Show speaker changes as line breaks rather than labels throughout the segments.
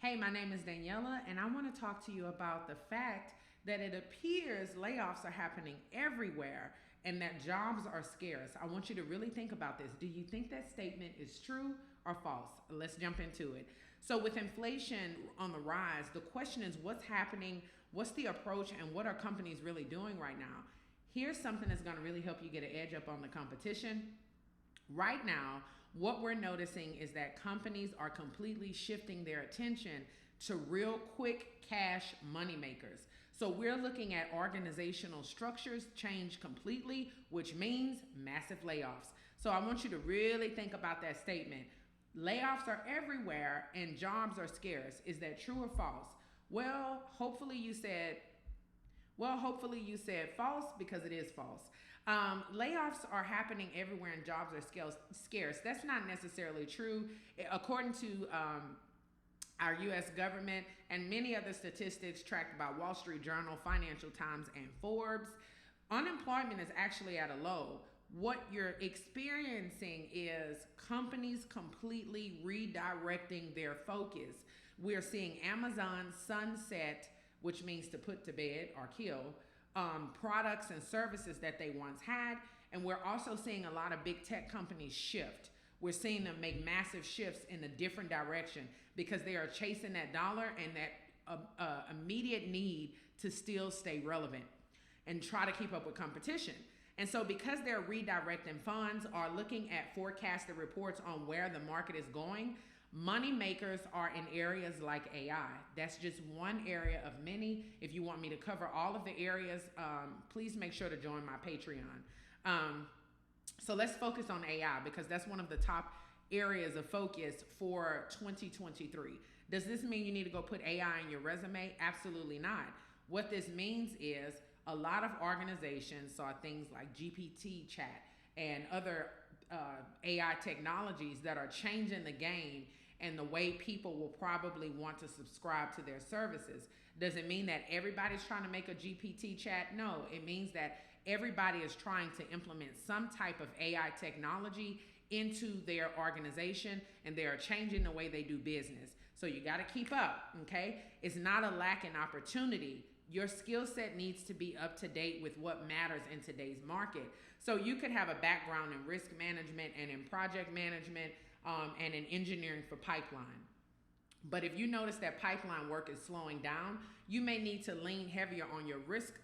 Hey, my name is Daniela, and I want to talk to you about the fact that it appears layoffs are happening everywhere and that jobs are scarce. I want you to really think about this. Do you think that statement is true or false? Let's jump into it. So, with inflation on the rise, the question is what's happening, what's the approach, and what are companies really doing right now? Here's something that's going to really help you get an edge up on the competition. Right now, what we're noticing is that companies are completely shifting their attention to real quick cash money makers. So we're looking at organizational structures change completely, which means massive layoffs. So I want you to really think about that statement. Layoffs are everywhere and jobs are scarce. Is that true or false? Well, hopefully you said hopefully you said false because it is false. Layoffs are happening everywhere and jobs are scarce. That's not necessarily true. According to our U.S. government and many other statistics tracked by Wall Street Journal, Financial Times, and Forbes, unemployment is actually at a low. What you're experiencing is companies completely redirecting their focus. We're seeing Amazon sunset, which means to put to bed or kill, products and services that they once had. And we're also seeing a lot of big tech companies shift. We're seeing them make massive shifts in a different direction because they are chasing that dollar and that immediate need to still stay relevant and try to keep up with competition. And so because they're redirecting funds or looking at forecasted reports on where the market is going, money makers are in areas like AI. That's just one area of many. If you want me to cover all of the areas, please make sure to join my Patreon. So let's focus on AI because that's one of the top areas of focus for 2023. Does this mean you need to go put AI in your resume? Absolutely not. What this means is a lot of organizations saw things like GPT chat and other AI technologies that are changing the game and the way people will probably want to subscribe to their services. Does it mean that everybody's trying to make a GPT chat? No, it means that everybody is trying to implement some type of AI technology into their organization and they are changing the way they do business. So you got to keep up, okay? It's not a lack in opportunity. Your skill set needs to be up to date with what matters in today's market. So you could have a background in risk management and in project management and in engineering for pipeline. But if you notice that pipeline work is slowing down, you may need to lean heavier on your risk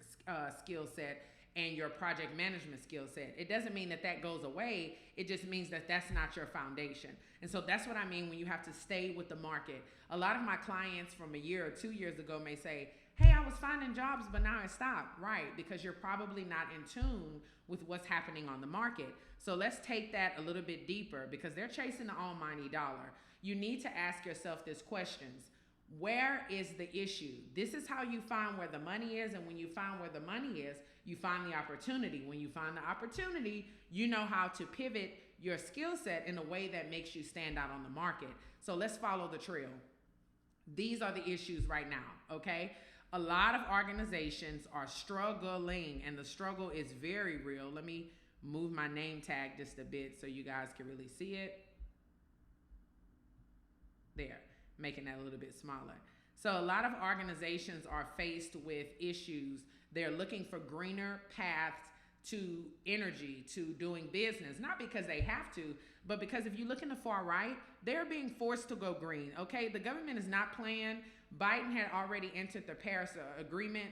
skill set and your project management skill set. It doesn't mean that that goes away. It just means that that's not your foundation. And so that's what I mean when you have to stay with the market. A lot of my clients from a year or 2 years ago may say, hey, I was finding jobs, but now it stopped. Right, because you're probably not in tune with what's happening on the market. So let's take that a little bit deeper because they're chasing the almighty dollar. You need to ask yourself these questions. Where is the issue? This is how you find where the money is. And when you find where the money is, you find the opportunity. When you find the opportunity, you know how to pivot your skill set in a way that makes you stand out on the market. So let's follow the trail. These are the issues right now, okay? A lot of organizations are struggling, and the struggle is very real. Let me move my name tag just a bit so you guys can really see it. There, making that a little bit smaller. So a lot of organizations are faced with issues. They're looking for greener paths to energy, to doing business, not because they have to, but because if you look in the far right, they're being forced to go green, okay? The government is not playing. Biden had already entered the Paris Agreement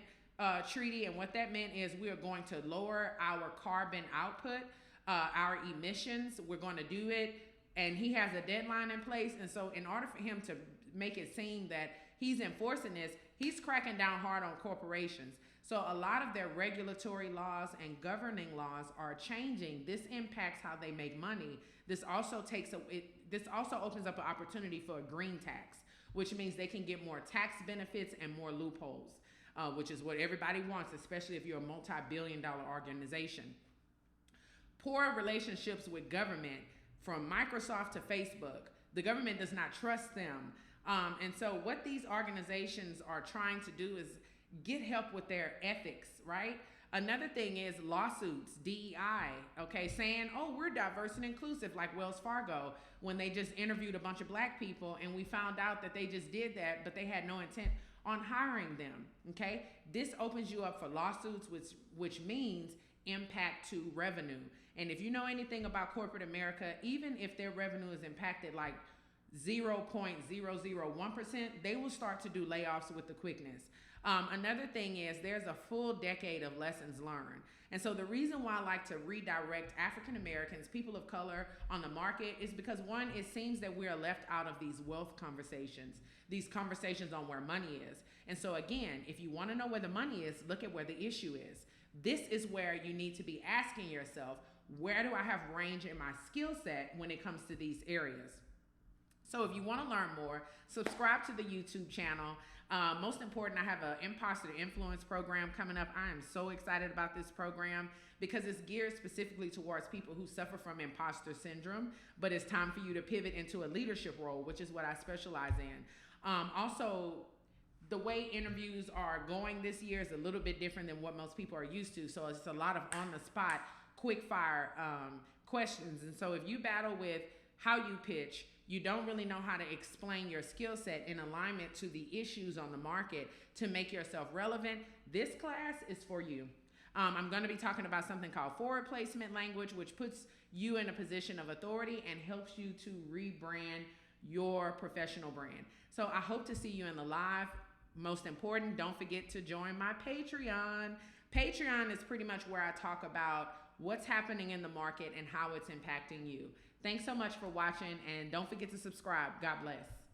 treaty, and what that meant is we are going to lower our carbon output, our emissions. We're going to do it, and he has a deadline in place, and so in order for him to make it seem that he's enforcing this, he's cracking down hard on corporations. So a lot of their regulatory laws and governing laws are changing. This impacts how they make money. This also opens up an opportunity for a green tax, which means they can get more tax benefits and more loopholes, which is what everybody wants, especially if you're a multi-billion-dollar organization. Poor relationships with government, from Microsoft to Facebook. The government does not trust them. And so what these organizations are trying to do is get help with their ethics, right? Another thing is lawsuits, DEI, okay, saying, oh, we're diverse and inclusive, like Wells Fargo, when they just interviewed a bunch of black people and we found out that they just did that, but they had no intent on hiring them, okay? This opens you up for lawsuits, which means impact to revenue. And if you know anything about corporate America, even if their revenue is impacted like 0.001%, they will start to do layoffs with the quickness. Another thing is there's a full decade of lessons learned. And so the reason why I like to redirect African Americans, people of color on the market is because one, it seems that we are left out of these wealth conversations, these conversations on where money is. And so again, if you want to know where the money is, look at where the issue is. This is where you need to be asking yourself, where do I have range in my skill set when it comes to these areas? So if you want to learn more, subscribe to the YouTube channel. Most important, I have an Imposter Influence program coming up. I am so excited about this program because it's geared specifically towards people who suffer from imposter syndrome, but it's time for you to pivot into a leadership role, which is what I specialize in. Also, the way interviews are going this year is a little bit different than what most people are used to. So it's a lot of on-the-spot, quick-fire questions. And so if you battle with how you pitch, you don't really know how to explain your skill set in alignment to the issues on the market to make yourself relevant, this class is for you. I'm going to be talking about something called forward placement language, which puts you in a position of authority and helps you to rebrand your professional brand. So I hope to see you in the live. Most important, don't forget to join my Patreon. Patreon is pretty much where I talk about what's happening in the market and how it's impacting you. Thanks so much for watching, and don't forget to subscribe. God bless.